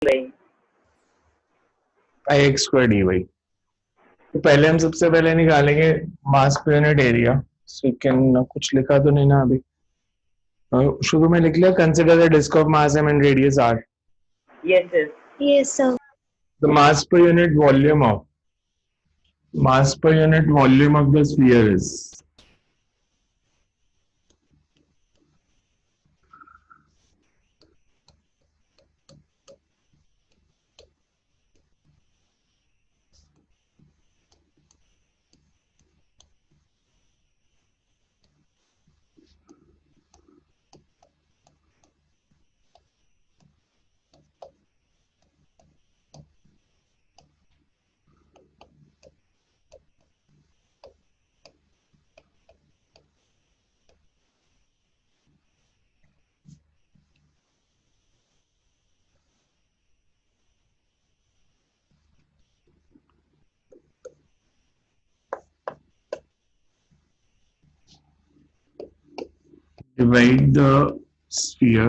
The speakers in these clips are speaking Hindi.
भाई आई एक्स स्क्वायर डी वाई। तो पहले हम सबसे पहले निकालेंगे मास पर यूनिट एरिया। सेकेंड कुछ लिखा तो नहीं ना अभी? शुरू में लिख लिया, consider the disk of mass M and radius R. Yes yes Yes, sir. The mass per unit volume of the sphere is. Divide the sphere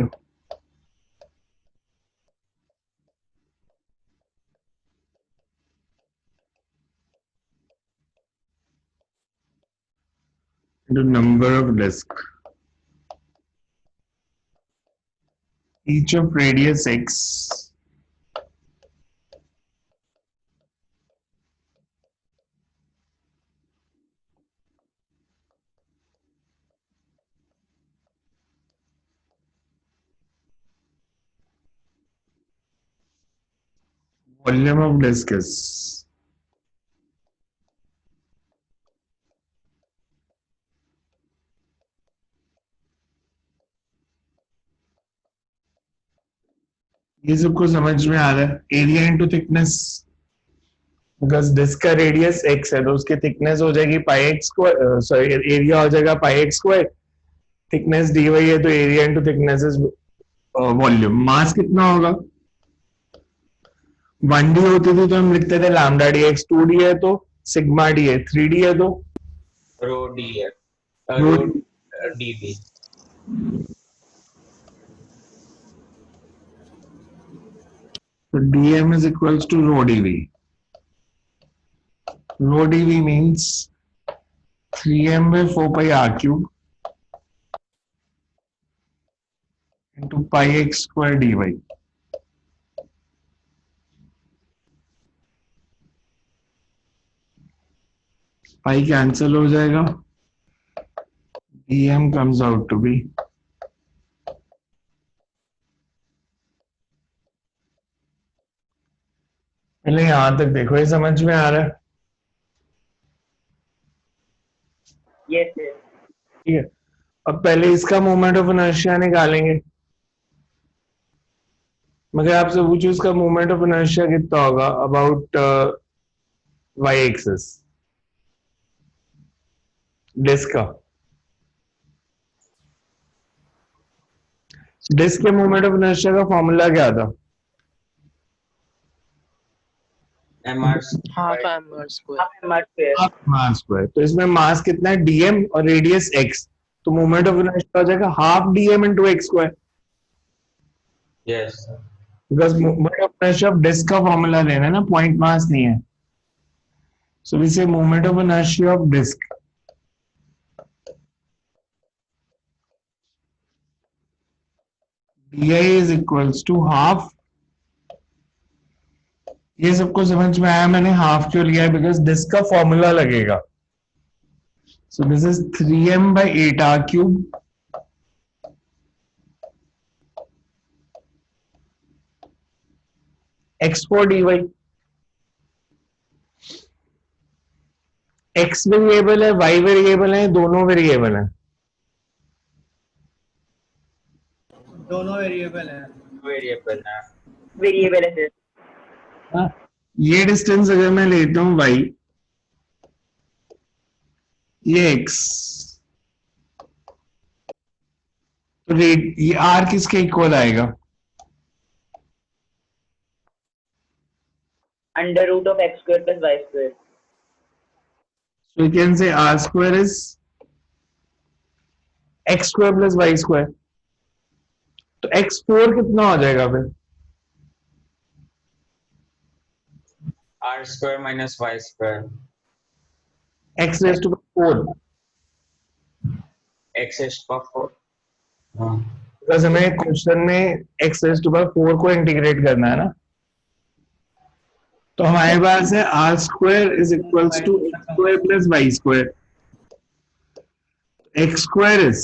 into number of discs, each of radius x volume of disk is। ये सबको समझ में आ रहा है? Area into thickness, because disc का रेडियस x है तो उसकी थिकनेस हो जाएगी pi x square, sorry area हो जाएगा pi x square. Thickness dy है तो area into thickness is volume. Mass कितना होगा? 1d होती थी तो हम लिखते थे लैम्डा डी एक्स, 2d है तो सिग्मा डी है, 3d है तो रो डी है, rho rho D B. So dm is equals to rho dv. Rho dv means 3m by 4 pi r cube into pi x square dy. Pi cancel हो जाएगा, dm comes out to be पहले यहां तक देखो, ये समझ में आ रहा है? यस यस ठीक है, अब पहले इसका मोमेंट ऑफ इनर्शिया निकालेंगे। मगर आपसे पूछो इसका मोमेंट ऑफ इनर्शिया कितना होगा अबाउट y एक्सिस डिस्क का। डिस्क के मोमेंट ऑफ इनर्शिया का फॉर्मूला क्या था? M R half mr square. आप मत फिर मास स्क्वायर। तो इसमें मास कितना है? dm और रेडियस x, तो मोमेंट ऑफ इनर्शिया हो जाएगा half dm into x square. Yes because moment of inertia of disk का फॉर्मूला लेना है ना, पॉइंट मास नहीं है। So we say moment of inertia of disk di is equals to half। ये सबको समझ में आया? मैंने हाफ क्यों लिया है? बिकॉज डिस्क का फॉर्मूला लगेगा। So this is 3m by 8 r cube x4 dy। x variable है, y वेरिएबल है, दोनों वेरिएबल है। दोनों वेरिएबल है। वेरिएबल है। वेरिएबल है सर। हाँ, ये डिस्टेंस अगर मैं लेता हूं y, ये x, तो रेट ये r किसके इक्वल आएगा? Under root of x square plus y square. So you can say r square is x square plus y square। तो x4 कितना हो जाएगा फिर? R square minus Y square. x raised to 4 X raised to power 4. हाँ. बिकॉज हमें क्वेश्चन में x raised to 4 को इंटीग्रेट करना है ना, तो हमारे पास है r square is equals to x square plus y square. X square is,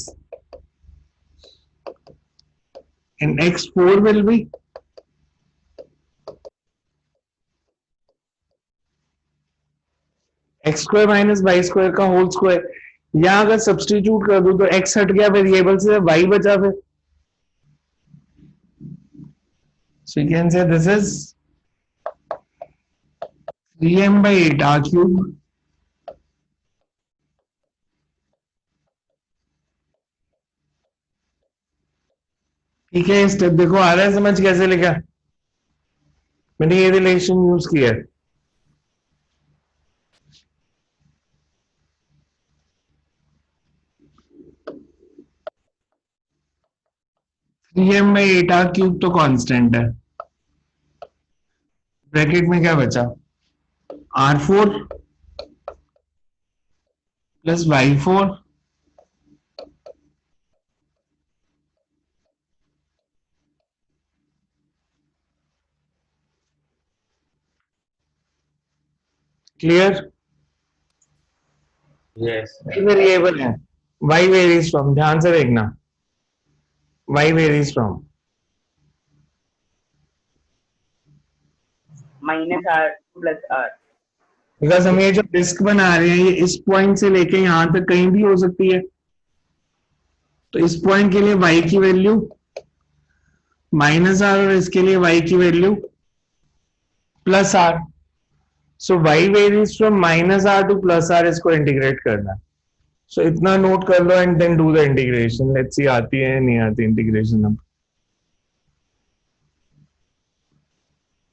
and x4 will be x square minus y square का होल स्क्वायर. यहां अगर सब्स्टिट्यूट कर दूं तो x हट गया वेरिएबल से, y बचा फिर. So you can say this is 3m by 8 r cube ठीक है. स्टेप देखो आ रहा है समझ कैसे लिखा, मैंने ये रिलेशन यूज किया है. Three M by eight R cube तो कांस्टेंट है. ब्रैकेट में क्या बचा, r4 plus y4 clear. Yes. Variable है, y वेरीज फ्रॉम, ध्यान से देखना, y varies from. minus R plus R. Because हम ये जो डिस्क बना रहे हैं ये इस पॉइंट से लेके यहां तक कहीं भी हो सकती है, तो इस पॉइंट के लिए y की वैल्यू माइनस आर और इसके लिए y की value plus R. So y varies from minus R to plus R, इसको इंटीग्रेट करना है. सो इतना नोट कर लो and then do the integration. Let's see आती है नहीं आती इंटीग्रेशन. अब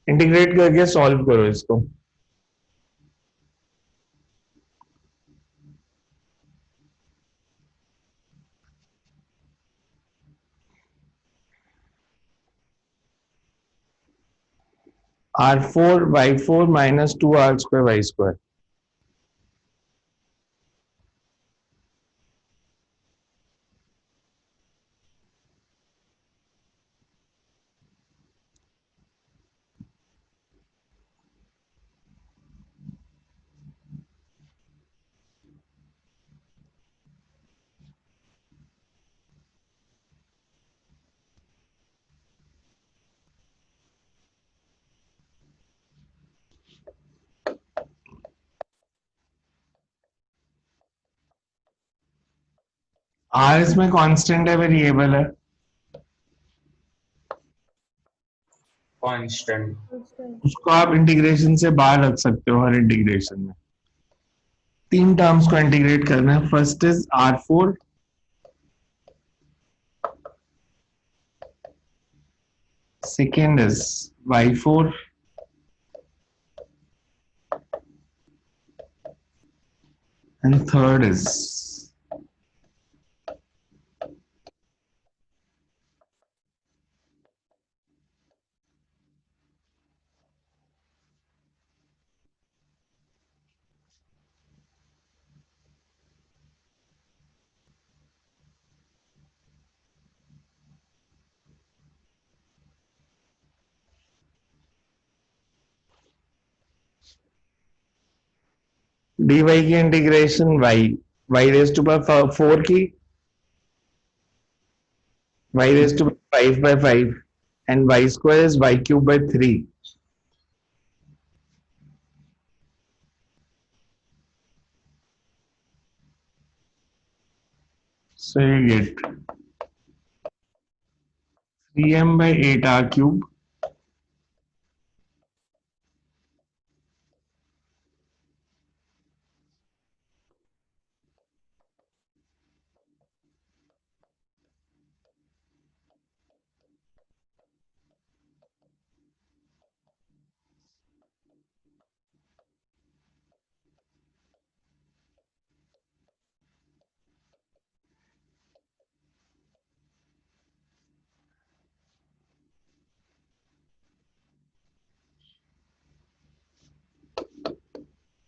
इंटीग्रेट करके सॉल्व करो इसको. r4 y4 minus 2r square y square. r इसमें कांस्टेंट है, वेरिएबल है. Constant. उसको आप इंटीग्रेशन से बाहर रख सकते हो. हर इंटीग्रेशन में तीन टर्म्स को इंटीग्रेट करना है. First is r4, second is y4, and third is dy की integration y raise to power 4 की y raise to 5 by 5 and y square is y cube by 3. So you get 3m by 8 r cube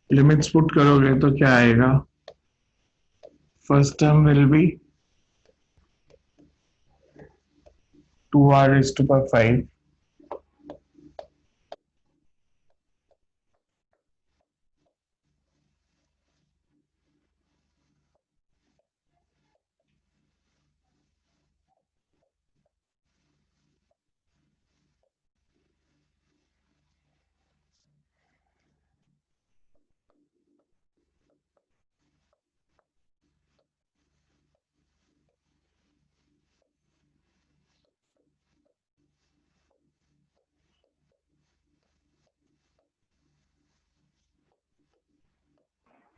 limits put करोगे तो क्या आएगा? First term will be 2r raised to power 5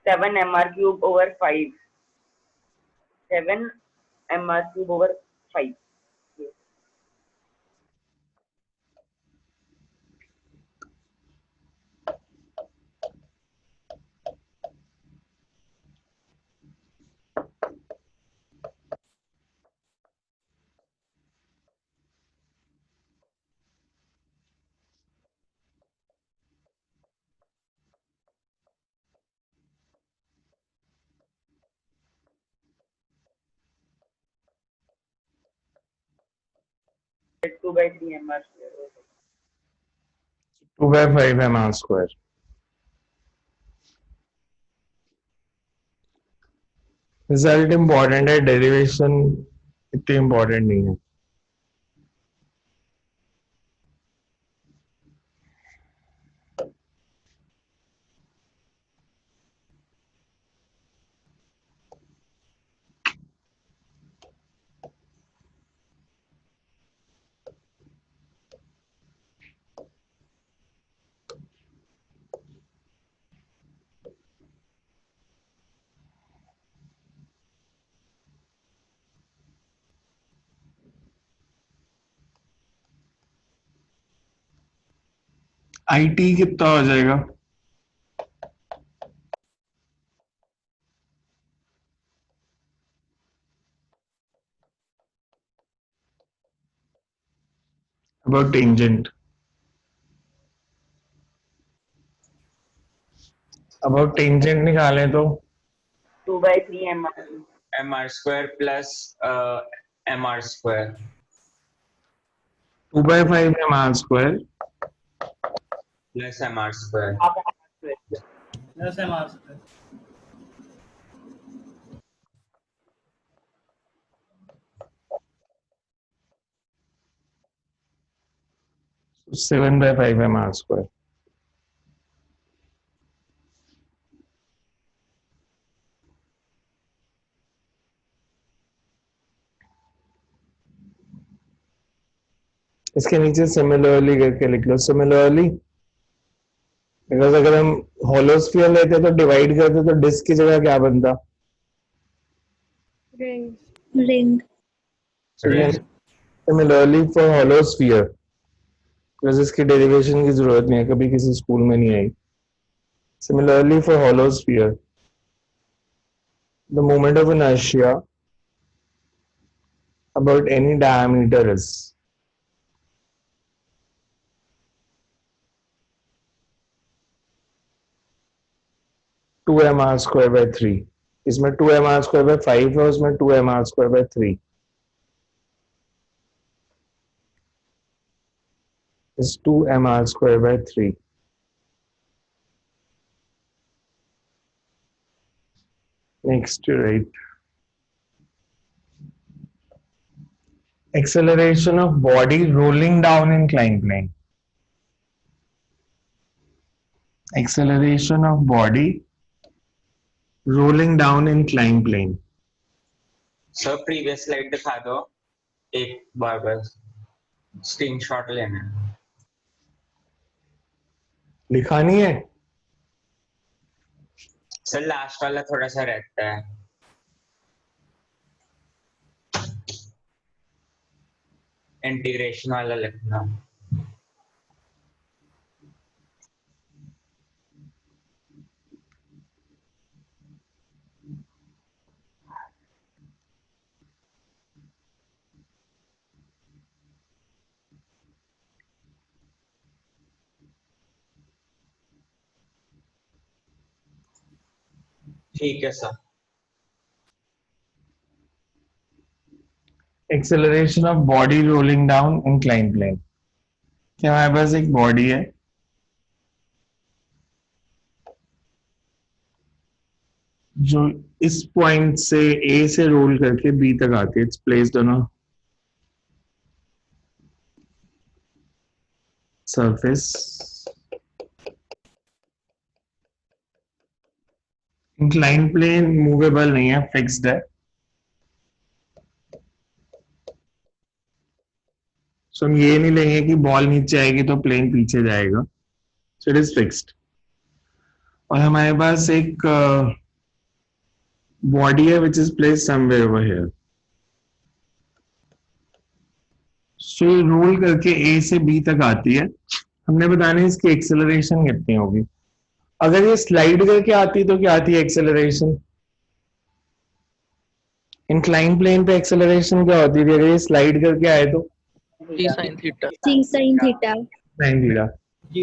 7 mr cube over 5. 7 mr cube over 5. Two by 3 mr square. 2 by 5 mr square. Result important है, डेरिवेशन इतनी इंपॉर्टेंट नहीं है. IT कितना हो जाएगा? About tangent. About tangent निकालें तो 2 by 3 mr. mr square plus mr square 2 by 5 mr square plus mr square. Half mr square. Plus mr square. so 7 by 5 mr square. इसके नीचे सिमिलरली करके लिख लो. सिमिलरली बिकॉज अगर हम होलोस्फीयर लेते तो डिवाइड करते तो डिस्क की जगह क्या बनता? Ring. Ring. Ring. Similarly for hollow sphere, because इसकी डेरिवेशन की जरूरत नहीं है, कभी किसी स्कूल में नहीं आई. Similarly for hollow sphere the moment of inertia about any diameter is two mr square by 3. इसमें 2 mr square by 5 है, उसमें 2 mr square by 3 is 2 mr square by 3. Next to right. Acceleration of body rolling down inclined plane. Acceleration of body rolling down inclined plane. Sir previous slide दिखा दो एक बार बस, स्क्रीनशॉट लेना है. लिखा नहीं है? सर लास्ट वाला थोड़ा सा रहता है. इंटीग्रेशन वाला लिखना. ठीक है सर। Acceleration of body rolling down incline plane. क्या हमारे पास एक बॉडी है जो इस पॉइंट से ए से रोल करके बी तक आती है, it's placed on a surface. Incline plane movable नहीं है, फिक्स्ड है। सो हम ये नहीं लेंगे कि बॉल नीचे आएगी तो प्लेन पीछे जाएगा, सो इट इज फिक्स्ड। और हमारे पास एक बॉडी है which is placed somewhere over here. So ये रोल करके ए से बी तक आती है। हमने बताना है इसकी एक्सेलरेशन कितनी होगी। अगर ये स्लाइड करके आती तो क्या आती है एक्सेलरेशन? इंक्लाइन प्लेन पे एक्सेलरेशन क्या होती थी अगर ये स्लाइड करके आए तो? T sin theta. T sin theta. Sign theta.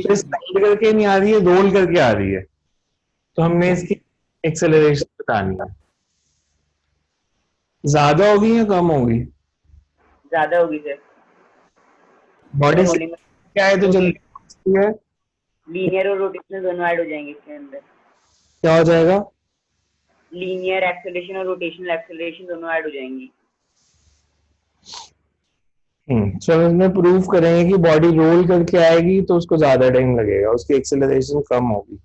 तो स्लाइड करके नहीं आ रही है, रोल करके आ रही है, तो हमने इसकी एक्सेलरेशन बतानी है। ज्यादा होगी या कम होगी? ज्यादा होगी सर। बॉडी से क्या है तो जल्दी पहुंचती है, लीनियर और रोटेशनल दोनों ऐड हो जाएंगे इसके अंदर। क्या हो जाएगा? लीनियर एक्सेलरेशन और रोटेशनल एक्सेलरेशन दोनों ऐड हो जाएंगी। सो इसमें प्रूव करेंगे कि बॉडी रोल करके आएगी तो उसको ज्यादा टाइम लगेगा, उसकी एक्सेलरेशन कम होगी।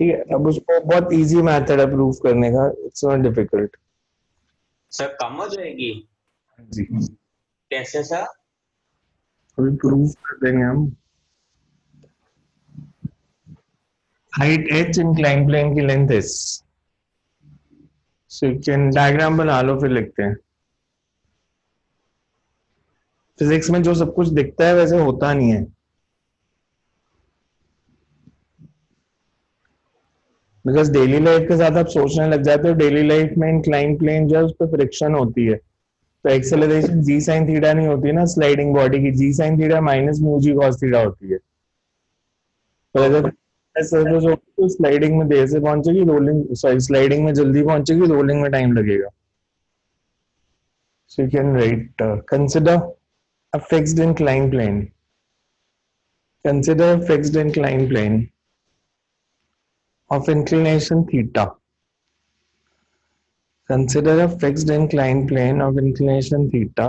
ठीक है, अब उसको बहुत इजी मेथड है प्रूव करने का, इट्स नॉट डिफिकल्ट। सर कम हो जाएगी? जी कैसे सर? अभी प्रूव कर देंगे हम। हाइट h इंक्लाइन प्लेन की लेंथ s। सो डायग्राम बना लो फिर लिखते हैं। फिजिक्स में जो सब कुछ दिखता है वैसे होता नहीं है, बिकॉज डेली लाइफ के साथ आप सोचने लग जाते हो। डेली लाइफ में इंक्लाइन प्लेन जो है उस पर फ्रिक्शन होती है, तो एक्सेलरेशन जी साइन थीटा नहीं होती ना स्लाइडिंग बॉडी की, जी sine theta minus mu G cos theta होती है। तो अगर सरफेस हो तो स्लाइडिंग में देर से पहुंचेगी, रोलिंग सॉरी स्लाइडिंग में जल्दी पहुंचेगी, रोलिंग में टाइम लगेगा। So you can write consider a fixed incline plane. Consider fixed incline plane of inclination theta. Consider a fixed inclined plane of inclination theta.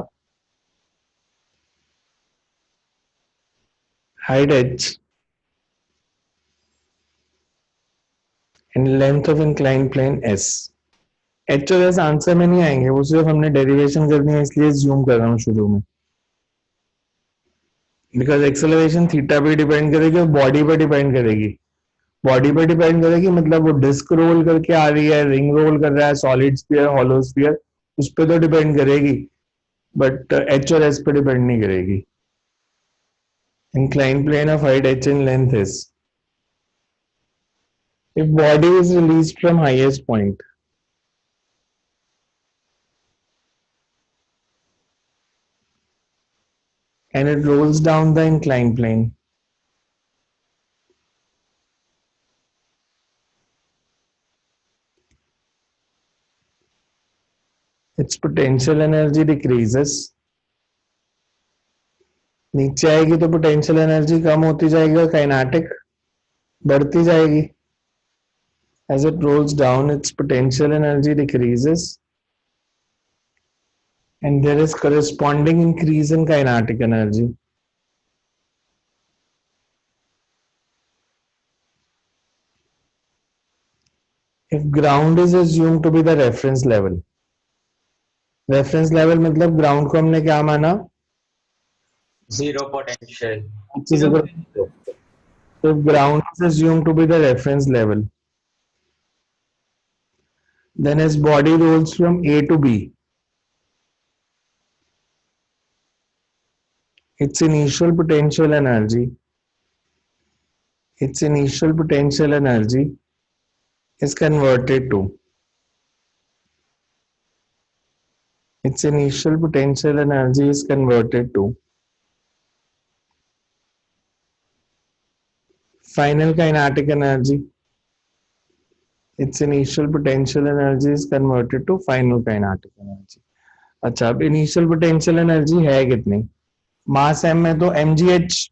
Height h and length of inclined plane s. h और s आंसर में नहीं आएंगे, वो सिर्फ हमने डेरिवेशन करनी है इसलिए जूम कर रहा हूँ शुरू में। बिकॉज एक्सेलरेशन थीटा पे डिपेंड करेगी और बॉडी पे डिपेंड करेगी। बॉडी पे डिपेंड करेगी मतलब वो डिस्क रोल करके आ रही है, रिंग रोल कर रहा है, सॉलिड स्फीयर, हॉलो स्फीयर, उस पर तो डिपेंड करेगी, बट एच और एस पे डिपेंड नहीं करेगी। Incline plane of height h and length s. If body is released from highest point, and it rolls down the inclined plane, its potential energy decreases. नीचे आएगी तो पोटेंशियल एनर्जी कम होती जाएगी और काइनेटिक बढ़ती जाएगी। As it rolls down, its potential energy decreases, and there is corresponding increase in kinetic energy. If ground is assumed to be the reference level, reference level मतलब ground को हमने क्या माना? Zero potential. which is equal to 0. So if ground is assumed to be the reference level, then its body rolls from A to B. Its initial potential energy is converted to final kinetic energy its initial potential energy is converted to final kinetic energy. अच्छा, अब इनिशियल पोटेंशियल एनर्जी है कितनी? मास m में तो mgh,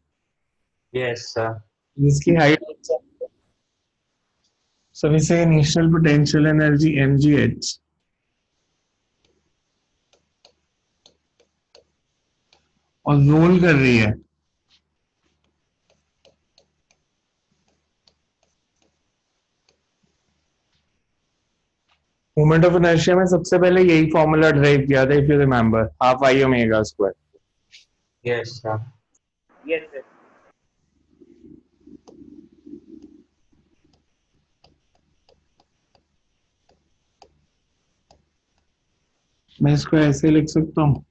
Yes, sir. इसकी height, so we say initial potential energy mgh और रोल कर रही है मोमेंट ऑफ इनर्शिया में सबसे पहले यही फॉर्मूला ड्राइव किया था, if you remember, half I omega square. Yes, sir. Yes, sir. मैं इसको ऐसे लिख सकता हूँ,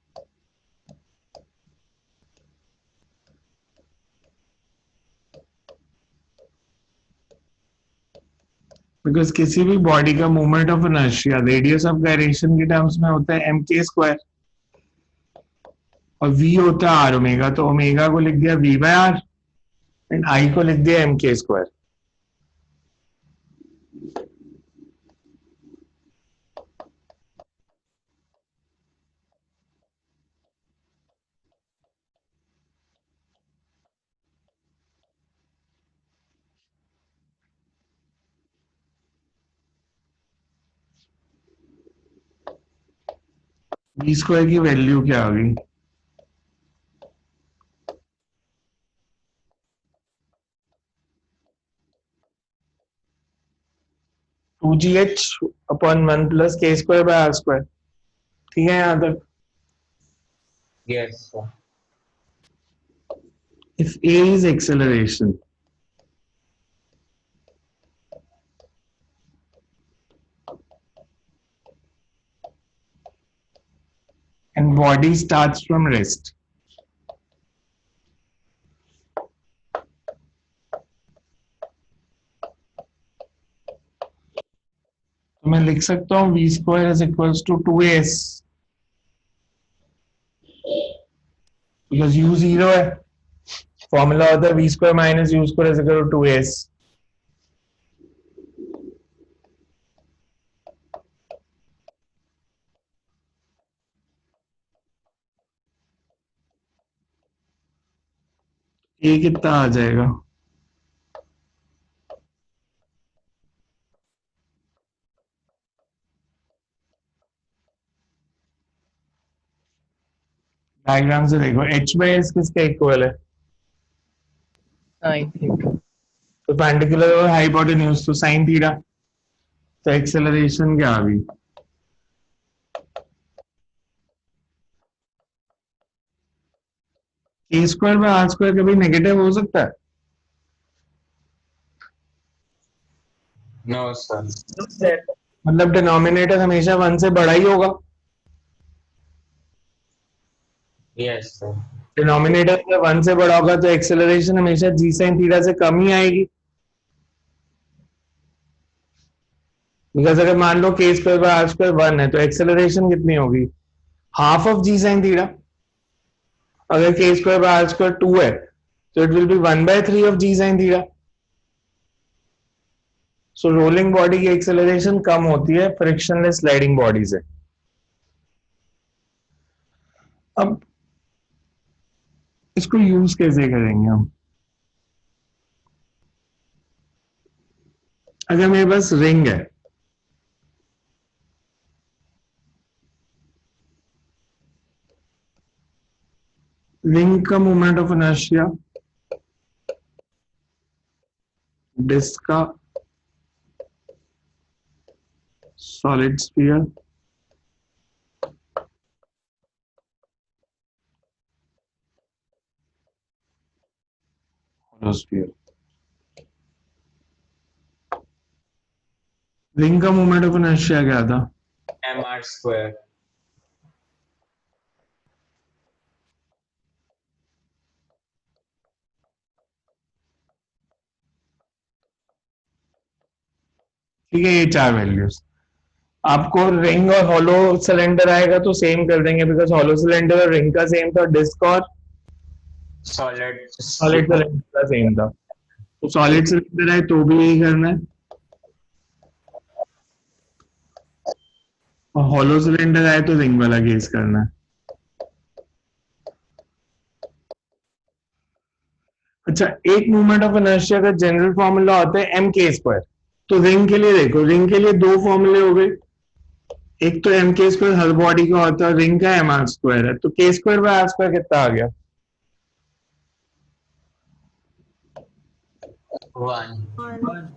बिकॉज किसी भी बॉडी का movement of inertia radius of gyration के टर्म्स में होता है एम के स्क्वायर और v होता है आर ओमेगा, तो ओमेगा को लिख दिया v by R and I को लिख दिया M K square. v square की वैल्यू क्या आ गई? Two G H upon 1 plus K square by R square. ठीक है यहां तक? Yes, sir. If a is acceleration and body starts from rest, तो मैं लिख सकता हूँ v square is equals to 2s, because u 0 है. फॉर्मूला होता है v square minus u square is equal to 2s. ये कितना आ जाएगा? डायग्राम से देखो, h बाय s किसका इक्वल है? Sin theta. परपेंडिकुलर और हाइपोटेन्यूज, तो साइन थीटा. तो एक्सेलरेशन क्या आ गई? A square by R square कभी नेगेटिव हो सकता है? No, sir. No, sir. मतलब डिनोमिनेटर हमेशा 1 से बड़ा ही होगा. Yes, sir. डिनोमिनेटर में 1 से बड़ा होगा तो एक्सेलरेशन हमेशा जी साइन थीटा से कम ही आएगी. बिकॉज अगर मान लो के स्क्वायर बाय आर स्क्वायर 1 है तो एक्सेलरेशन कितनी होगी? Half of G sine theta. अगर K square by R square 2 है तो it will be 1/3 of G sine theta. So rolling body की एक्सेलरेशन कम होती है फ्रिक्शनलेस स्लाइडिंग बॉडी से. अब इसको यूज कैसे करेंगे हम? अगर मेरे पास रिंग है, रिंग का मोमेंट ऑफ इनर्शिया डिस्क का solid sphere hollow sphere. Ring का मोमेंट ऑफ इनर्शिया क्या था? mr square. ठीक है, ये 4 वैल्यूज. आपको रिंग और हॉलो सिलेंडर आएगा तो सेम कर देंगे, बिकॉज हॉलो सिलेंडर और रिंग का सेम था, डिस्क और Solid. सॉलिड सिलेंडर का सेम था. तो सॉलिड सिलेंडर है तो भी यही करना है. और हॉलो सिलेंडर आए तो रिंग वाला केस करना है। अच्छा, एक मूवमेंट ऑफ इनर्शिया का जनरल फॉर्मूला होता है एम के स्क्वायर। तो रिंग के लिए देखो, रिंग के लिए दो फॉर्मूले हो गए, एक तो एम के स्क्वायर हर बॉडी का होता है, रिंग का एम आर स्क्वायर है, तो K square by R square कितना आ गया? 1 1.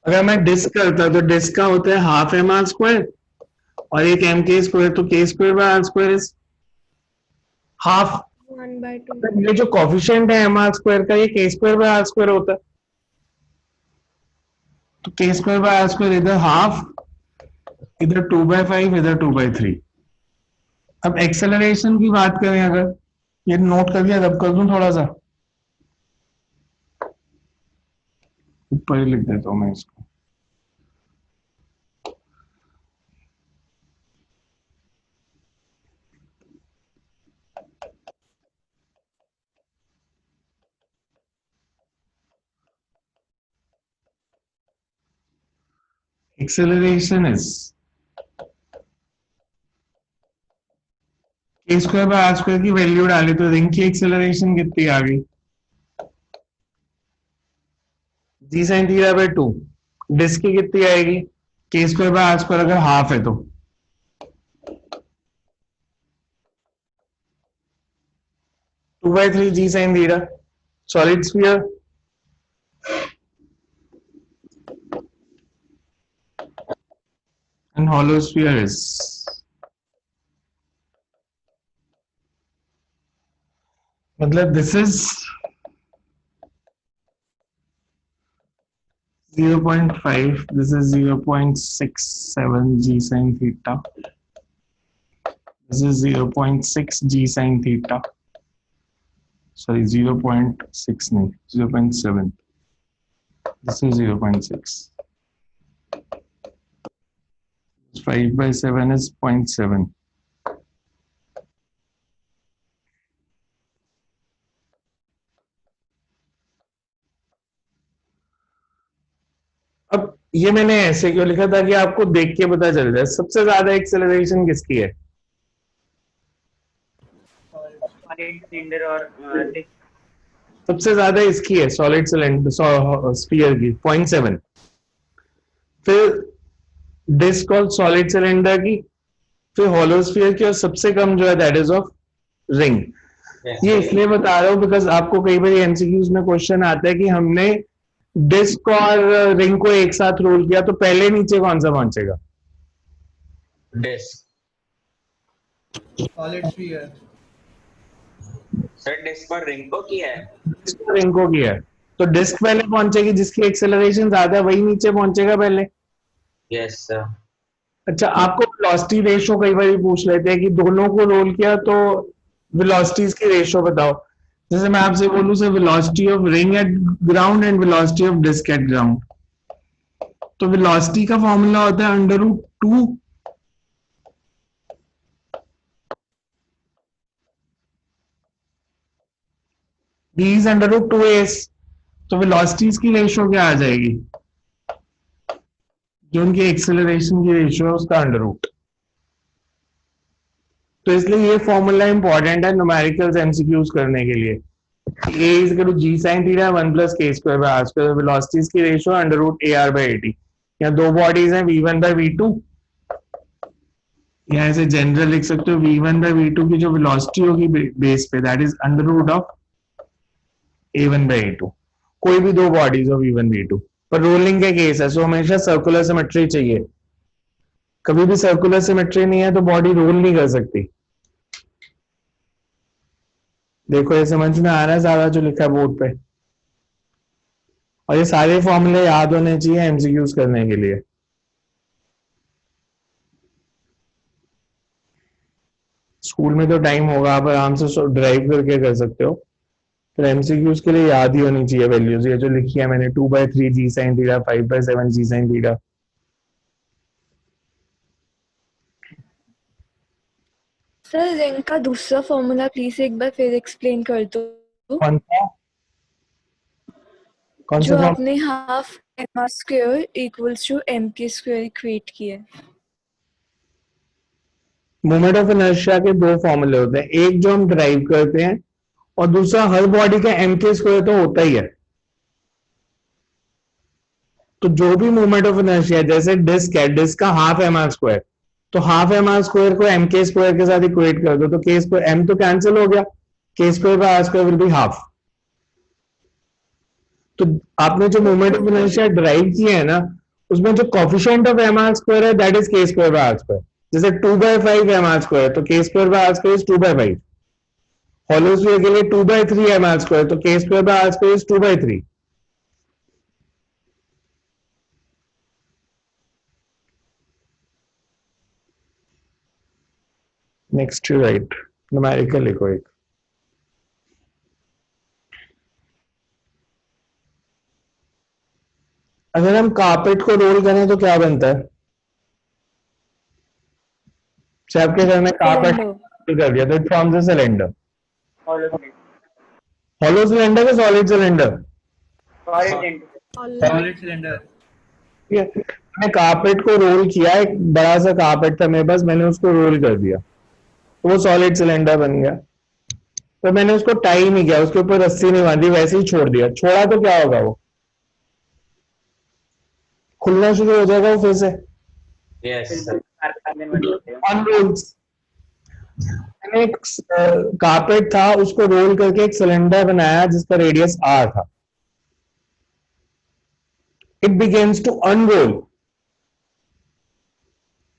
अगर मैं डिस्क करता तो डिस्क का होता है हाफ एम आर स्क्वायर और एक एम के स्क्वायर, तो K square by R square is half. 1/2. ये जो कॉफिशिएंट है एम आर स्क्वायर का, ये के स्क्वायर बाय आर स्क्वायर होता है, तो K square by R square इधर हाफ, इधर 2/5, इधर 2/3। अब एक्सेलरेशन की बात करें, अगर ये नोट कर दिया, रब कर दूं थोड़ा सा, ऊपर ही लिख देता हूं मैं इसको। Acceleration is K square by R square की वैल्यू डाली तो रिंग की एक्सेलरेशन कितनी आ गई? G sine theta by 2। Disc की कितनी आएगी? K square by R square अगर हाफ है तो 2/3 g sine theta. Solid sphere and hollow sphere is मतलब this is 0.5, this is 0.67 g sin theta, this is 0.6 g sin theta, sorry 0.6 नहीं 0.7, this is 0.6, 5/7 is 0.7. अब ये मैंने ऐसे क्यों लिखा ताकि आपको देख के पता चल जाए सबसे ज्यादा एक्सेलरेशन किसकी है। सॉलिड सिलेंडर और डिस्क। सबसे ज्यादा इसकी है, सॉलिड सिलेंडर स्फीयर की 0.7, फिर डिस्क और सॉलिड सिलेंडर की, फिर हॉलो स्फीयर की, और सबसे कम जो है दैट इज ऑफ रिंग। ये इसलिए बता रहा हूं बिकॉज आपको कई बार एमसीक्यूज में क्वेश्चन आता है कि हमने डिस्क और रिंग को एक साथ रोल किया तो पहले नीचे कौन सा पहुंचेगा? Disk. Solid sphere. Sir disk और रिंग को किया है। डिस्क और रिंग को किया है तो डिस्क पहले पहुंचेगी, जिसकी एक्सेलरेशन ज्यादा है वही नीचे पहुंचेगा पहले। Yes sir. अच्छा, आपको वेलोसिटी रेशो कई बार पूछ लेते हैं कि दोनों को रोल किया तो वेलोसिटीज की रेशो बताओ। जैसे मैं आपसे बोलूं sir velocity of ring at ground and velocity of disk at ground, तो वेलोसिटी का फॉर्मूला होता है √2 b is √2s, तो वेलोसिटीज की रेशो क्या आ जाएगी? जो उनकी एक्सेलरेशन की रेशियो है उसका √। तो इसलिए ये फॉर्मूला इंपॉर्टेंट है न्यूमेरिकल्स एमसीक्यूज करने के लिए। a is equal to g sin theta 1 plus k square by r square, velocities की रेशियो √AR/AT। यहाँ दो बॉडीज हैं v1 by v2, या ऐसे जनरल लिख सकते हो v1 by v2 की जो वेलोसिटी होगी बेस पे दैट इज √A1/A2। कोई भी दो बॉडीज हो v1 v2, पर रोलिंग के केस है सो हमेशा सर्कुलर सिमेट्री चाहिए। कभी भी सर्कुलर सिमेट्री नहीं है तो बॉडी रोल नहीं कर सकती। देखो ये समझ में आ रहा है सारा जो लिखा है बोर्ड पे, और ये सारे फॉर्मूले याद होने चाहिए एमसीक्यूज करने के लिए। स्कूल में तो टाइम होगा, आप आराम से ड्राइव करके कर सकते हो, फिर एमसीक्यूज के लिए याद ही होनी चाहिए वैल्यूज। ये जो लिखी है मैंने 2/3 जी साइन थीटा, 5/7 जी साइन थीटा। सर रिंग का दूसरा फॉर्मूला प्लीज एक बार फिर एक्सप्लेन कर दो। कौन सा? कौन जो सा? आपने half M R square equals to M K square equate किया है। मोमेंट ऑफ इनर्शिया के दो फॉर्मूले होते हैं, एक जो हम ड्राइव करते हैं और दूसरा हर बॉडी का एम के स्क्वायर तो होता ही है। तो जो भी मोमेंट ऑफ इनर्शिया, जैसे डिस्क है, डिस्क का हाफ एम आर स्क्वायर, तो हाफ एम आर स्क्वायर को एम के स्क्वायर के साथ इक्वेट कर दो तो के स्क्वायर, एम तो कैंसिल हो गया, K square by R square will be half. तो आपने जो मोमेंट ऑफ इनर्शिया ड्राइव किए है ना, उसमें जो coefficient of M R square है that is K square by R square. जैसे 2/5 एम आर स्क्वायर, तो K square by R square is 2/5। Hollow sphere के लिए 2/3 एम आर स्क्वायर, तो K square by R square is 2/3। Next to write numerical लिखो एक। अगर हम कारपेट को रोल करें तो क्या बनता है? आपके घर में कारपेट कर दिया तो it forms a cylinder. Hollow cylinder का सॉलिड सिलेंडर? Solid cylinder. ठीक है, मैंने कारपेट को रोल किया, एक बड़ा सा कारपेट था मेरे पास, मैंने उसको रोल कर दिया तो वो सॉलिड सिलेंडर बन गया। तो मैंने उसको टाई नहीं किया, उसके ऊपर रस्सी नहीं बांधी, वैसे ही छोड़ दिया। छोड़ा तो क्या होगा? वो खुलना शुरू हो जाएगा वो फिर से। यस अनरोल्स। मैंने एक कारपेट था, उसको रोल करके एक सिलेंडर बनाया जिसका रेडियस r था। It begins to unroll.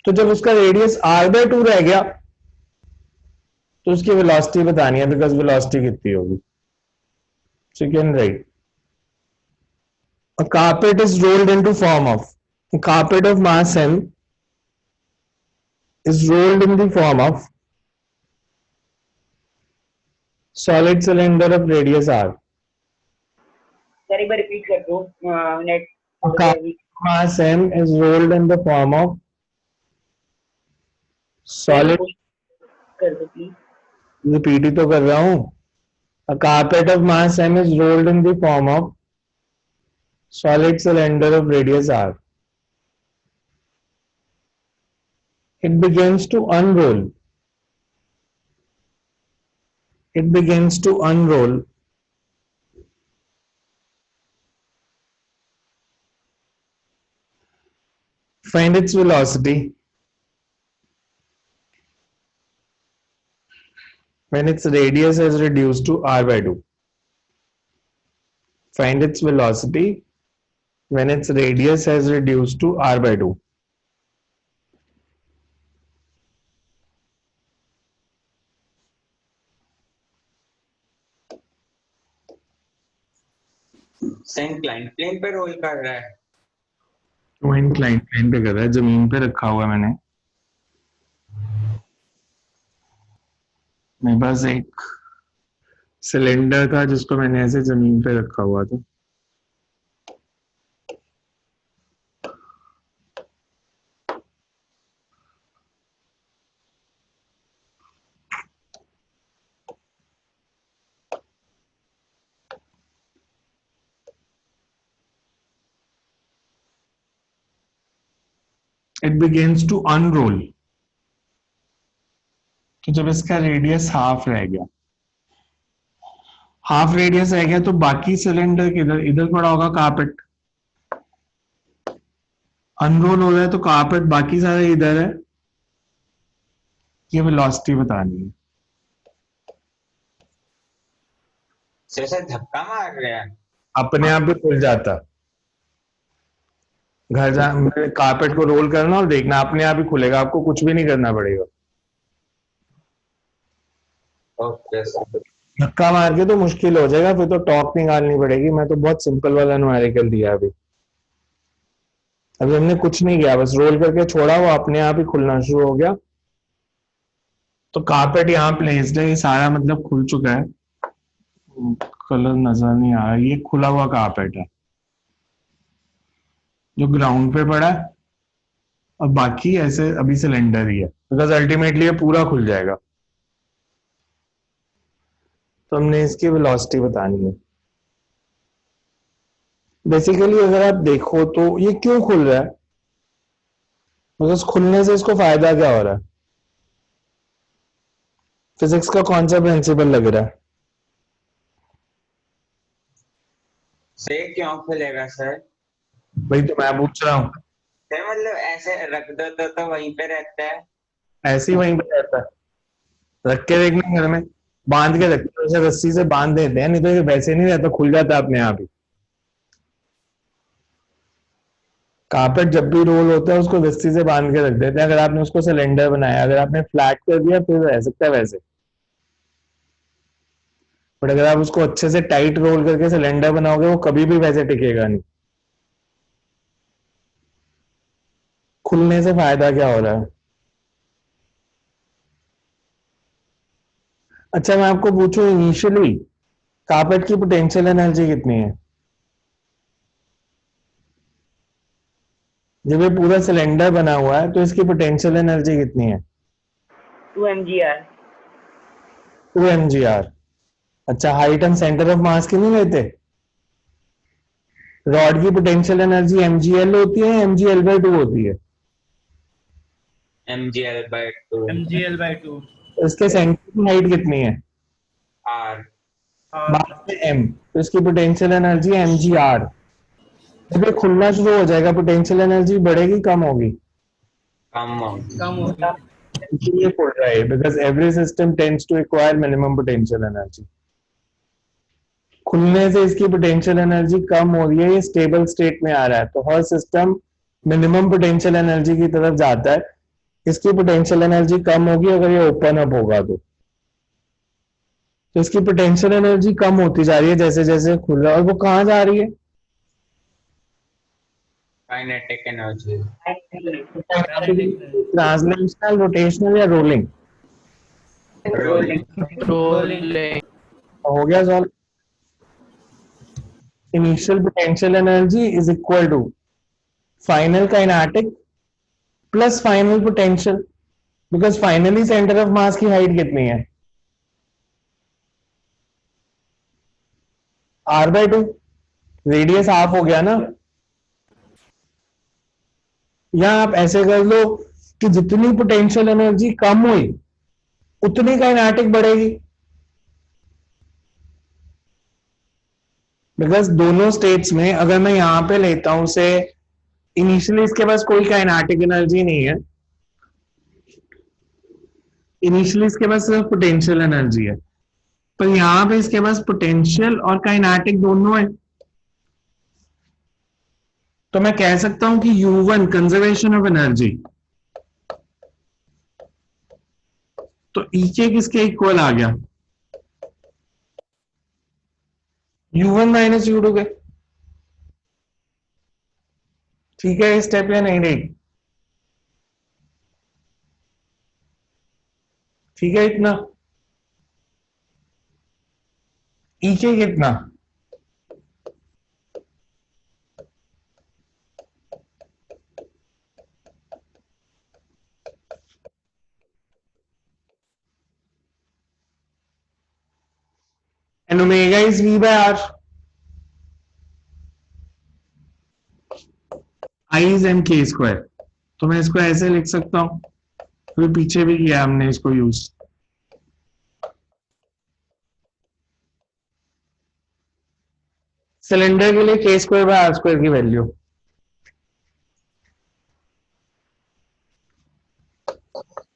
तो जब उसका रेडियस r/2 रह गया तो उसकी वेलोसिटी बतानी है, बिकॉज वेलोसिटी कितनी होगी। सो you can right a carpet is rolled into form of, a carpet of mass m is rolled in the form of solid cylinder of radius r. Sir एक बार रिपीट कर दो net. A carpet of mass m is rolled in the form of solid, कर दो प्लीज। repeat ही तो कर रहा हूं। A carpet of mass m is rolled in the form of solid cylinder of radius r. It begins to unroll. It begins to unroll. Find its velocity when its radius is reduced to r/2. Find its velocity when its radius has reduced to r/2. Incline plane पे रोल कर रहा है। वो इंक्लाइन प्लेन पे कर रहा है, जमीन पे रखा हुआ है मैंने। मेरे पास एक सिलेंडर था जिसको मैंने ऐसे जमीन पे रखा हुआ था। It begins to unroll. तो जब इसका रेडियस हाफ रह गया, हाफ रेडियस रह गया, तो बाकी सिलेंडर किधर? इधर पड़ा होगा कारपेट। अनरोल हो रहा है तो कारपेट बाकी सारे इधर है। ये वेलोसिटी बतानी है। जैसे धक्का मार रहे हैं। अपने आप भी खुल जाता। घर जा कारपेट को रोल करना और देखना, अपने आप ही खुलेगा, आपको कुछ भी नहीं करना पड़ेगा। Okay sir. धक्का मार के तो मुश्किल हो जाएगा, फिर तो टॉर्क निकालनी पड़ेगी। मैं तो बहुत सिंपल वाला न्यूमेरिकल दिया अभी। अभी हमने कुछ नहीं किया, बस रोल करके छोड़ा, वो अपने आप ही खुलना शुरू हो गया। तो कारपेट यहाँ प्लेस्ड है, ये सारा मतलब खुल चुका है। कलर नजर नहीं आ रहा, ये खुला हुआ कारपेट है जो ग्राउंड पे पड़ा है, और बाकी ऐसे अभी सिलेंडर ही है, बिकॉज अल्टीमेटली ये पूरा खुल जाएगा। तो हमने इसकी वेलोसिटी बतानी है। बेसिकली अगर आप देखो तो ये क्यों खुल रहा है, बिकॉज खुलने से इसको फायदा क्या हो रहा है? फिजिक्स का कौन सा प्रिंसिपल लग रहा है? से क्यों खुलेगा सर? भाई तो मैं पूछ रहा हूँ। सर मतलब ऐसे रख दो तो वहीं पे रहता है। ऐसे ही वहीं पे रहता है, रख के देखना घर में, बांध के रखते हैं, उसे रस्सी से बांध देते हैं, नहीं तो ये वैसे नहीं रहता, खुल जाता है अपने आप ही। कारपेट जब भी रोल होता है उसको रस्सी से बांध के रख देते हैं। अगर आपने उसको सिलेंडर बनाया, अगर आपने फ्लैट कर दिया फिर रह सकता है वैसे, बट अगर आप उसको अच्छे से टाइट रोल करके सिलेंडर बनाओगे वो कभी भी वैसे टिकेगा नहीं। खुलने से फायदा क्या हो रहा है? अच्छा मैं आपको पूछूं, इनिशियली कारपेट की पोटेंशियल एनर्जी कितनी है? जब ये पूरा सिलेंडर बना हुआ है तो इसकी पोटेंशियल एनर्जी कितनी है? 2 mgr. 2 mgr। अच्छा, हाइट हम सेंटर ऑफ मास की नहीं लेते? रॉड की पोटेंशियल एनर्जी mgl होती है, mgl/2 होती है? mgl/2 mgl/2 इसके सेंटर की हाइट कितनी है? r। बाद में m, तो इसकी पोटेंशियल एनर्जी mgr। जब ये खुलना शुरू हो जाएगा पोटेंशियल एनर्जी बढ़ेगी कम होगी? कम कम होगी। इसलिए खुल रहा है because every system tends to acquire minimum potential energy. खुलने से इसकी पोटेंशियल एनर्जी कम हो रही है, ये स्टेबल स्टेट में आ रहा है, तो हर सिस्टम मिनिमम पोटेंशियल एनर्जी की तरफ जाता है। इसकी पोटेंशियल एनर्जी कम होगी अगर ये ओपन अप होगा तो इसकी पोटेंशियल एनर्जी कम होती जा रही है जैसे जैसे खुल रहा है। और वो कहाँ जा रही है? Kinetic energy. ट्रांसलेशनल, रोटेशनल या रोलिंग? रोलिंग। Rolling. हो गया solve. Initial potential energy is equal to final kinetic plus final potential, because finally center of mass की हाइट कितनी है? r/2। रेडियस हाफ हो गया ना। या आप ऐसे कर लो कि जितनी पोटेंशियल एनर्जी कम हुई उतनी काइनेटिक बढ़ेगी, बिकॉज दोनों स्टेट्स में अगर मैं यहां पे लेता हूं से इनिशियली इसके पास कोई काइनेटिक एनर्जी नहीं है, इनिशियली इसके पास सिर्फ पोटेंशियल एनर्जी है, पर यहां पे इसके पास पोटेंशियल और काइनेटिक दोनों है। तो मैं कह सकता हूं कि U1 कंजर्वेशन ऑफ एनर्जी, तो E किसके इक्वल आ गया? U1 माइनस U2 के। ठीक है, स्टेप या नहीं ठीक? ठीक है इतना। कितना? and omega is V by R. I is mk square। तो मैं इसको ऐसे लिख सकता हूं, फिर पीछे भी किया हमने इसको यूज। सिलेंडर के लिए k² बाय r² की वैल्यू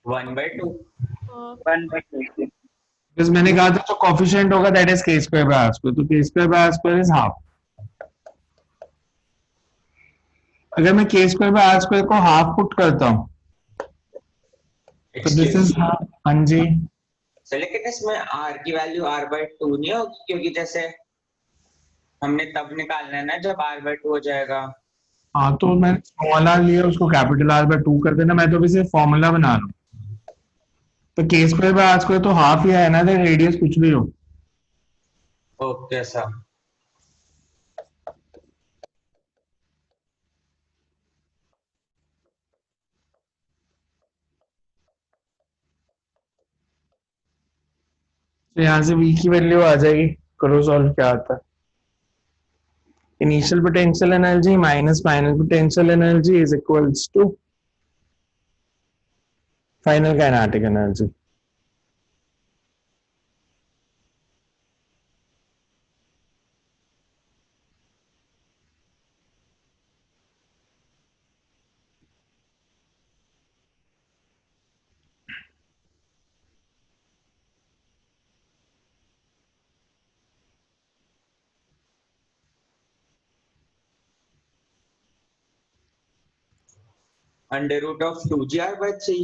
1/2। 1/2. बिकॉज मैंने कहा था जो कॉफिशिएंट होगा that is k² bye r², तो k² bye r² is half. अगर मैं k² बाय r² को हाफ पुट करता हूं तो दिस इज हाफ। हाँ जी, सर लेकिन इसमें r की वैल्यू r/2 नहीं होगी, क्योंकि जैसे हमने तब निकालना है ना जब r/2 हो जाएगा। हाँ तो मैंने स्मॉल r लिया, उसको कैपिटल R/2 कर देना। मैं तो अभी सिर्फ फॉर्मूला बना रहा हूँ। तो k² बाय r² तो हाफ ही है ना, तो रेडियस कुछ भी हो। Okay sir. तो यहाँ से v की वैल्यू आ जाएगी, करो सॉल्व क्या आता है। Initial potential energy minus final potential energy is equals to final kinetic energy. Under root of 2gr by 3।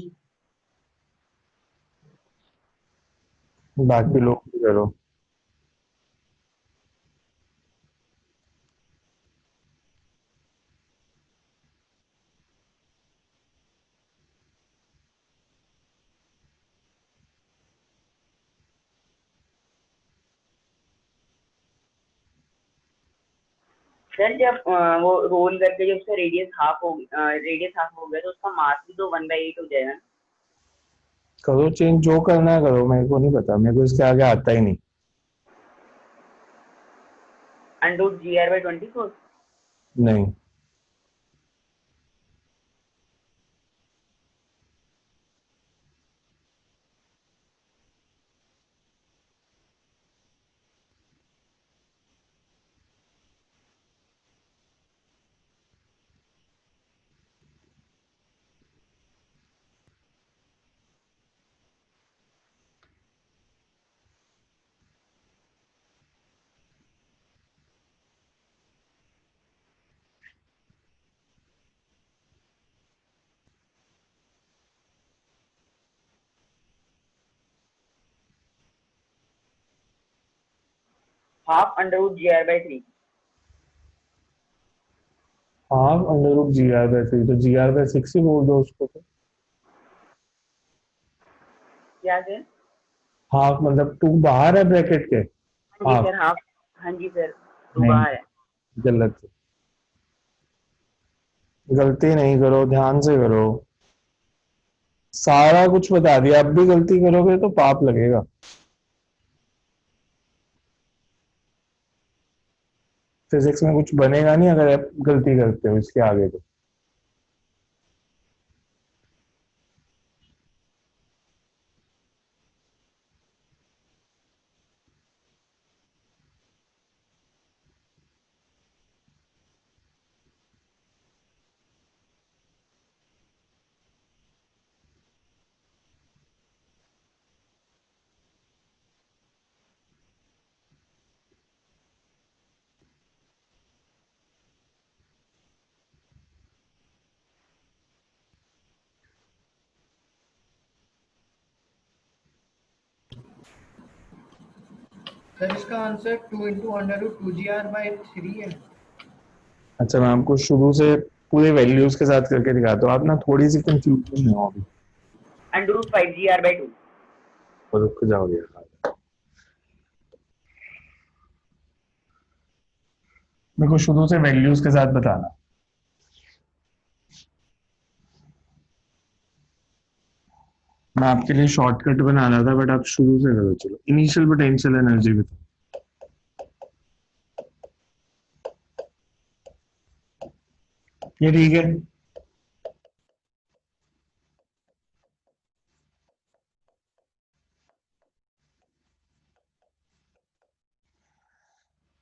बाकी लोग भी करो। सर जब वो रोल करके जब उसका रेडियस हाफ हो गया तो उसका मास भी तो 1/8 हो जाएगा ना। करो चेंज, जो करना है करो, मेरे को नहीं पता, मेरे को इसके आगे आता ही नहीं। √gr/24। नहीं, half √gr/3। Half under root gr/3, तो gr/6 ही बोल दो उसको। तो क्या सर? हाफ मतलब 2 बाहर है ब्रैकेट के। हाँ जी हाफ सर, हाफ। हाँ जी सर, 2 नहीं, बाहर है। गलत, गलती नहीं करो, ध्यान से करो। सारा कुछ बता दिया, अब भी गलती करोगे तो पाप लगेगा। फिजिक्स में कुछ बनेगा नहीं अगर आप गलती करते हो इसके आगे तो। सर इसका आंसर 2 into √2gr/3 है। अच्छा, मैं आपको शुरू से पूरे वैल्यूज के साथ करके दिखाता हूँ, आप ना थोड़ी सी कंफ्यूजन में हो अभी, √5gr/2। और रुक जाओगे। मेरे को शुरू से वैल्यूज के साथ बताना। मैं आपके लिए शॉर्टकट बना रहा था, बट आप शुरू से करो। चलो, इनिशियल पोटेंशियल एनर्जी बताओ। ये ठीक है।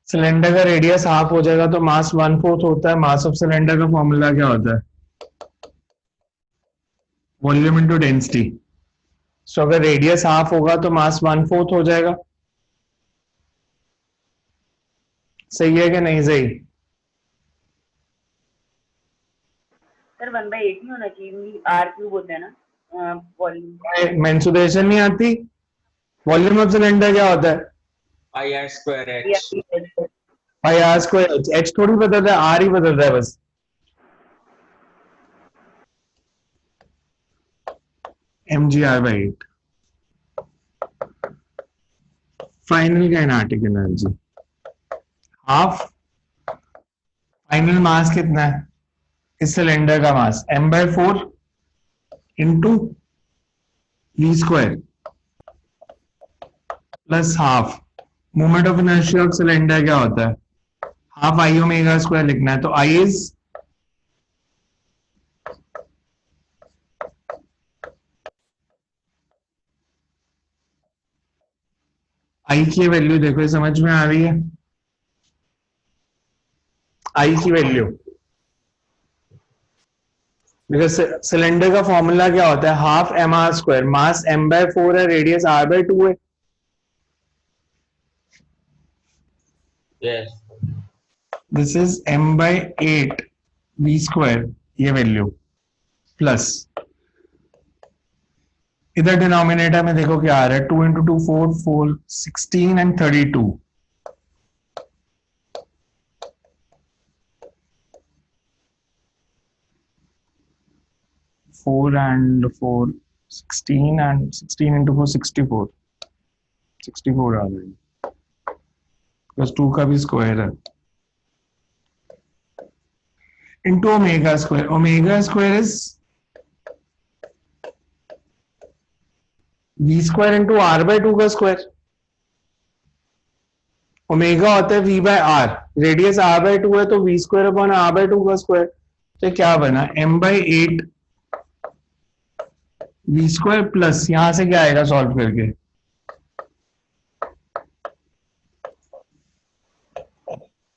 सिलेंडर का रेडियस हाफ हो जाएगा तो मास 1/4 होता है। मास ऑफ सिलेंडर का फॉर्मूला क्या होता है? Volume into density. सो अगर रेडियस हाफ होगा तो मास 1/4 हो जाएगा। सही है कि नहीं सही? सर 1/8 नहीं होना चाहिए, r³ होता है ना वॉल्यूम। मेंसुरेशन नहीं आती? वॉल्यूम ऑफ सिलेंडर क्या होता है? πr²h। भाई आर स्क्वायर एच थोड़ी बदल रहा है, आर ही बदल रहा है बस। mgr/8 final kinetic energy. Half final mass कितना है इस सिलेंडर का? मास m/4 into v² plus half. Moment of inertia of cylinder क्या होता है? हाफ आई ओमेगा स्क्वायर लिखना है, तो आई इज आई की वैल्यू देखो, ये समझ में आ रही है? आई की वैल्यू, बिकॉज सिलेंडर का फॉर्मूला क्या होता है? Half mr²। मास m/4 है, रेडियस r/2 है। Yes। This is m/8 v², ये वैल्यू। प्लस इधर डिनोमिनेटर में देखो क्या आ रहा है, 2 into 2 4 4 16 and 32. 4 and 4 16 and 16 into 4 64 64 आ रहा है, प्लस 2 का भी स्क्वायर है, into omega square. Omega square is v square into r by 2 का स्क्वायर. ओमेगा होता है v by r, radius r by 2 है तो v square upon r by 2 का स्क्वायर. तो क्या बना, m by 8 v square plus यहां से क्या आएगा सॉल्व करके,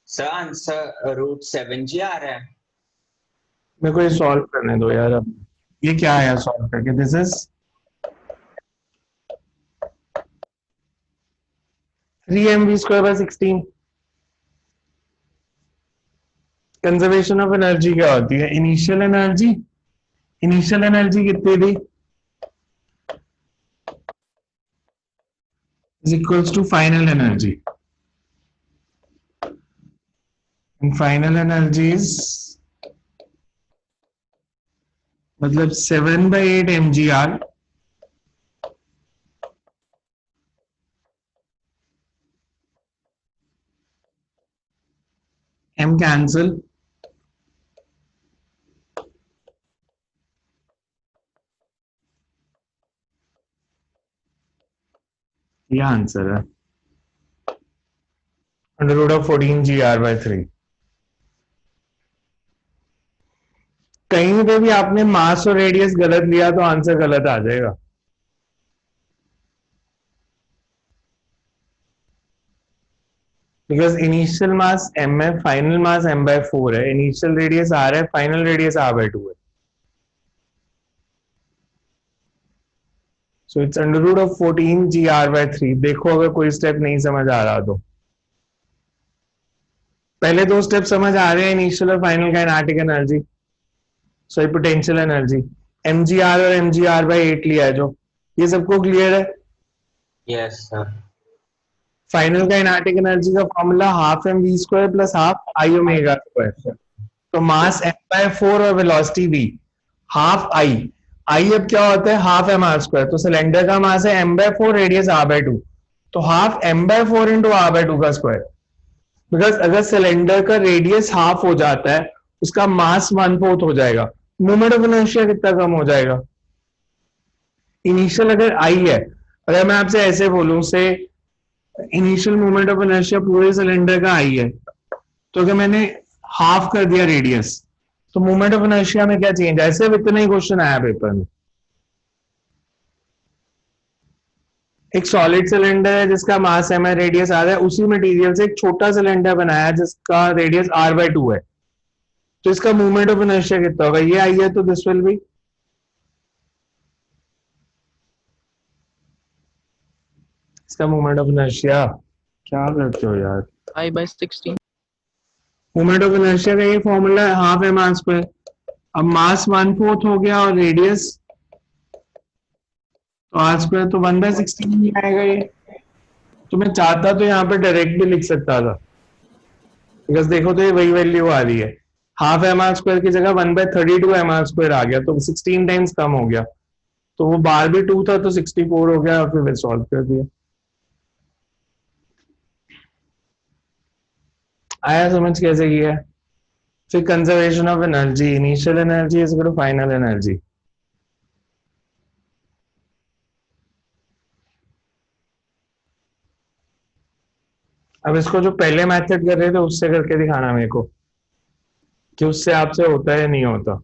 सर आंसर √7g आ रहा है. मेरे को ये सॉल्व करने दो यार. अब ये क्या आया सॉल्व करके, this is 3mv square by 16. Conservation of energy क्या होती है, इनिशियल एनर्जी कितनी थी, is equals to final energy, and final energy is मतलब 7 by 8 mgr m cancel, ये आंसर है, अंडर रूट ऑफ 14gr/3. कहीं पे भी आपने मास और रेडियस गलत लिया तो आंसर गलत आ जाएगा. बिकॉज इनिशियल मास m है, फाइनल मास m/4 है, इनिशियल रेडियस r है, फाइनल रेडियस r/2 है. So it's under root of 14gr/3. देखो अगर कोई स्टेप नहीं समझ आ रहा तो पहले दो स्टेप समझ आ रहे हैं, इनिशियल और final kinetic energy, sorry potential energy, mgr और mgr/8 लिया है जो, ये सबको क्लियर है. Yes sir. Final kinetic energy का formula half M V square plus half I omega square. तो मास m/4 और velocity v, half I. I अब क्या होता है, हाफ एम आर स्क्वायर. तो सिलेंडर का मास है m/4, रेडियस r/2, तो हाफ m/4 इंटू r/2 का स्क्वायर. बिकॉज अगर सिलेंडर का रेडियस हाफ हो जाता है, उसका मास 1/4 हो जाएगा, मोमेंट ऑफ इनर्शिया कितना कम हो जाएगा. इनिशियल अगर आई है, अगर मैं आपसे ऐसे बोलूं से इनिशियल मोमेंट ऑफ इनर्शिया पूरे सिलेंडर का आई है, तो अगर मैंने हाफ कर दिया रेडियस, तो मोमेंट ऑफ इनर्शिया में क्या चेंज है. ऐसे इतना ही क्वेश्चन आया पेपर में. एक सॉलिड सिलेंडर है जिसका मास m है, रेडियस r है, उसी मटेरियल से एक छोटा सिलेंडर बनाया है जिसका रेडियस r/2 है, तो इसका मूवमेंट ऑफ इनर्शिया कितना होगा, ये आई है, तो दिस विल बी, इसका मूवमेंट ऑफ इनर्शिया, क्या करते हो यार, I/16. मूवमेंट ऑफ इनर्शिया का ये फॉर्मूला है हाफ एम आर स्क्वायर. अब मास 1/4 हो गया और रेडियस, तो आर स्क्वायर तो 1/16 ही आएगा ये. तो मैं चाहता तो यहाँ पे डायरेक्ट भी लिख सकता था, बिकॉज देखो तो ये वही वैल्यू आ रही है, हाफ एम आर स्क्वायर की जगह 1/32 एम आर स्क्वायर आ गया, तो 16 टाइम्स कम हो गया. तो वो बार भी 2 था तो 64 हो गया, और फिर सॉल्व कर दिया. आया समझ कैसे किया. फिर conservation of energy, initial energy is equal to final energy. अब इसको जो पहले मेथड कर रहे थे उससे करके दिखाना मेरे को कि उससे आपसे होता है या नहीं होता.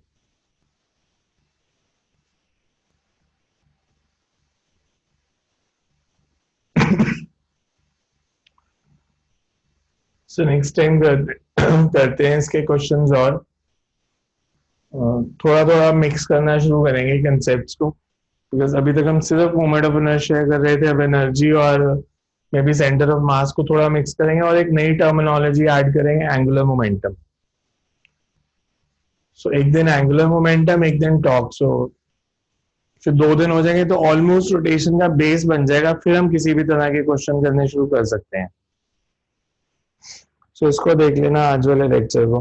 सो नेक्स्ट टाइम करते हैं इसके क्वेश्चंस, और थोड़ा थोड़ा मिक्स करना शुरू करेंगे कंसेप्ट्स को, बिकॉज अभी तक हम सिर्फ मोमेंट ऑफ इनर्शिया कर रहे थे. अब एनर्जी और मे बी सेंटर ऑफ मास को थोड़ा मिक्स करेंगे और एक नई टर्मिनोलॉजी ऐड करेंगे, एंगुलर मोमेंटम. सो एक दिन एंगुलर मोमेंटम, एक दिन टॉर्क, सो फिर 2 दिन हो जाएंगे तो ऑलमोस्ट रोटेशन का बेस बन जाएगा, फिर हम किसी भी तरह के क्वेश्चन करने शुरू कर सकते हैं। सो इसको देख लेना आज वाले लेक्चर को।